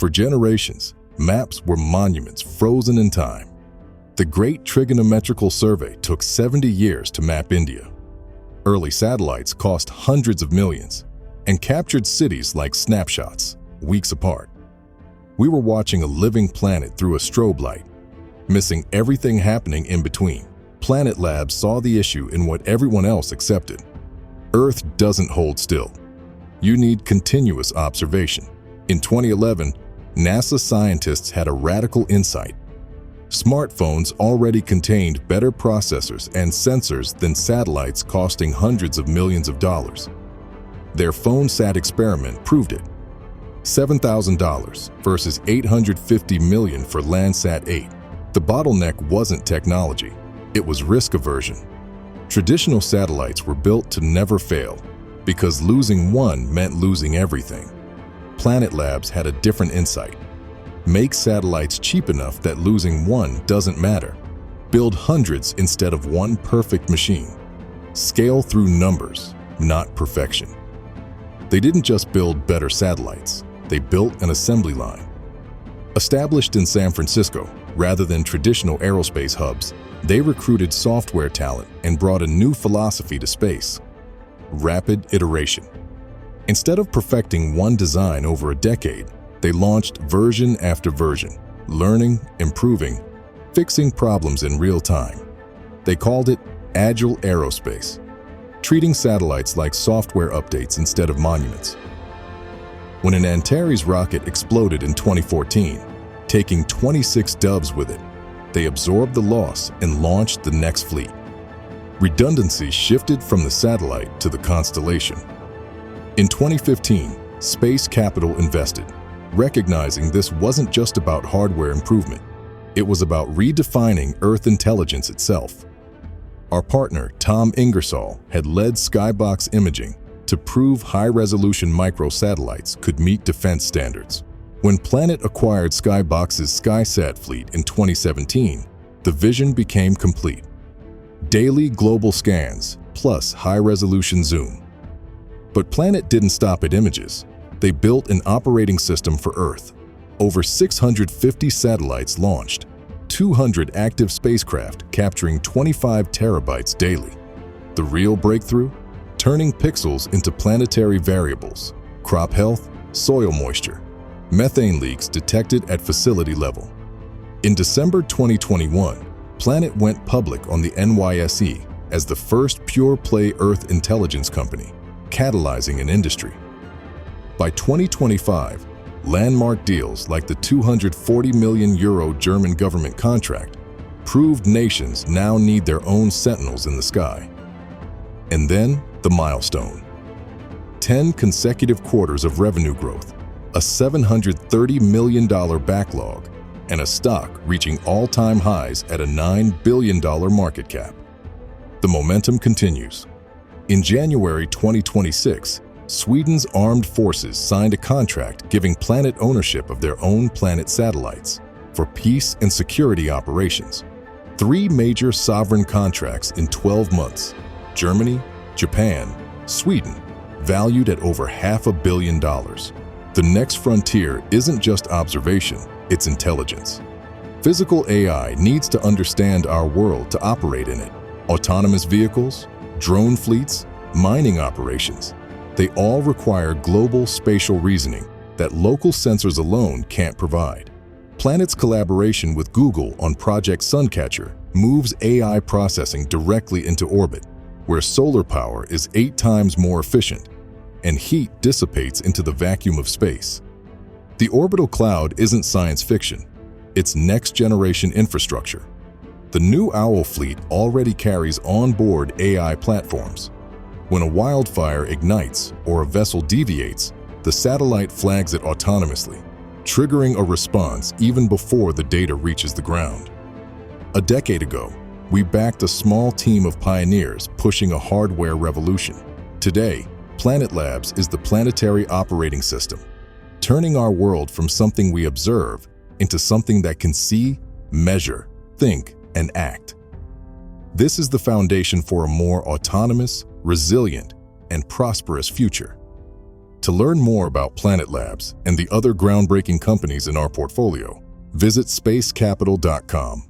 For generations, maps were monuments frozen in time. The Great Trigonometrical Survey took 70 years to map India. Early satellites cost hundreds of millions and captured cities like snapshots, weeks apart. We were watching a living planet through a strobe light, missing everything happening in between. Planet Labs saw the issue in what everyone else accepted. Earth doesn't hold still. You need continuous observation. In 2011, NASA scientists had a radical insight. Smartphones already contained better processors and sensors than satellites costing hundreds of millions of dollars. Their PhoneSat experiment proved it. $7,000 versus $850 million for Landsat 8. The bottleneck wasn't technology, it was risk aversion. Traditional satellites were built to never fail, because losing one meant losing everything. Planet Labs had a different insight. Make satellites cheap enough that losing one doesn't matter. Build hundreds instead of one perfect machine. Scale through numbers, not perfection. They didn't just build better satellites, they built an assembly line. Established in San Francisco, rather than traditional aerospace hubs, they recruited software talent and brought a new philosophy to space: rapid iteration. Instead of perfecting one design over a decade, they launched version after version, learning, improving, fixing problems in real time. They called it Agile aerospace, treating satellites like software updates instead of monuments. When an Antares rocket exploded in 2014, taking 26 Doves with it, they absorbed the loss and launched the next fleet. Redundancy shifted from the satellite to the constellation. In 2015, Space Capital invested, recognizing this wasn't just about hardware improvement, it was about redefining Earth intelligence itself. Our partner, Tom Ingersoll, had led Skybox Imaging to prove high-resolution microsatellites could meet defense standards. When Planet acquired Skybox's SkySat fleet in 2017, the vision became complete. Daily global scans, plus high-resolution zoom. But Planet didn't stop at images. They built an operating system for Earth. Over 650 satellites launched, 200 active spacecraft capturing 25 terabytes daily. The real breakthrough? Turning pixels into planetary variables, crop health, soil moisture, methane leaks detected at facility level. In December 2021, Planet went public on the NYSE as the first pure-play Earth intelligence company, catalyzing an industry. By 2025, landmark deals like the €240 million German government contract proved nations now need their own sentinels in the sky. And then the milestone. 10 consecutive quarters of revenue growth, a $730 million backlog, and a stock reaching all-time highs at a $9 billion market cap. The momentum continues. In January 2026, Sweden's armed forces signed a contract giving Planet ownership of their own Planet satellites for peace and security operations. 3 major sovereign contracts in 12 months: Germany, Japan, Sweden, valued at over $500 million. The next frontier isn't just observation, it's intelligence. Physical AI needs to understand our world to operate in it. Autonomous vehicles, drone fleets, mining operations. They all require global spatial reasoning that local sensors alone can't provide. Planet's collaboration with Google on Project Suncatcher moves AI processing directly into orbit, where solar power is 8 times more efficient and heat dissipates into the vacuum of space. The orbital cloud isn't science fiction, it's next-generation infrastructure. The new Owl fleet already carries on-board AI platforms. When a wildfire ignites or a vessel deviates, the satellite flags it autonomously, triggering a response even before the data reaches the ground. A decade ago, we backed a small team of pioneers pushing a hardware revolution. Today, Planet Labs is the Planetary operating system, turning our world from something we observe into something that can see, measure, think, and act. This is the foundation for a more autonomous, resilient, and prosperous future. To learn more about Planet Labs and the other groundbreaking companies in our portfolio, visit spacecapital.com.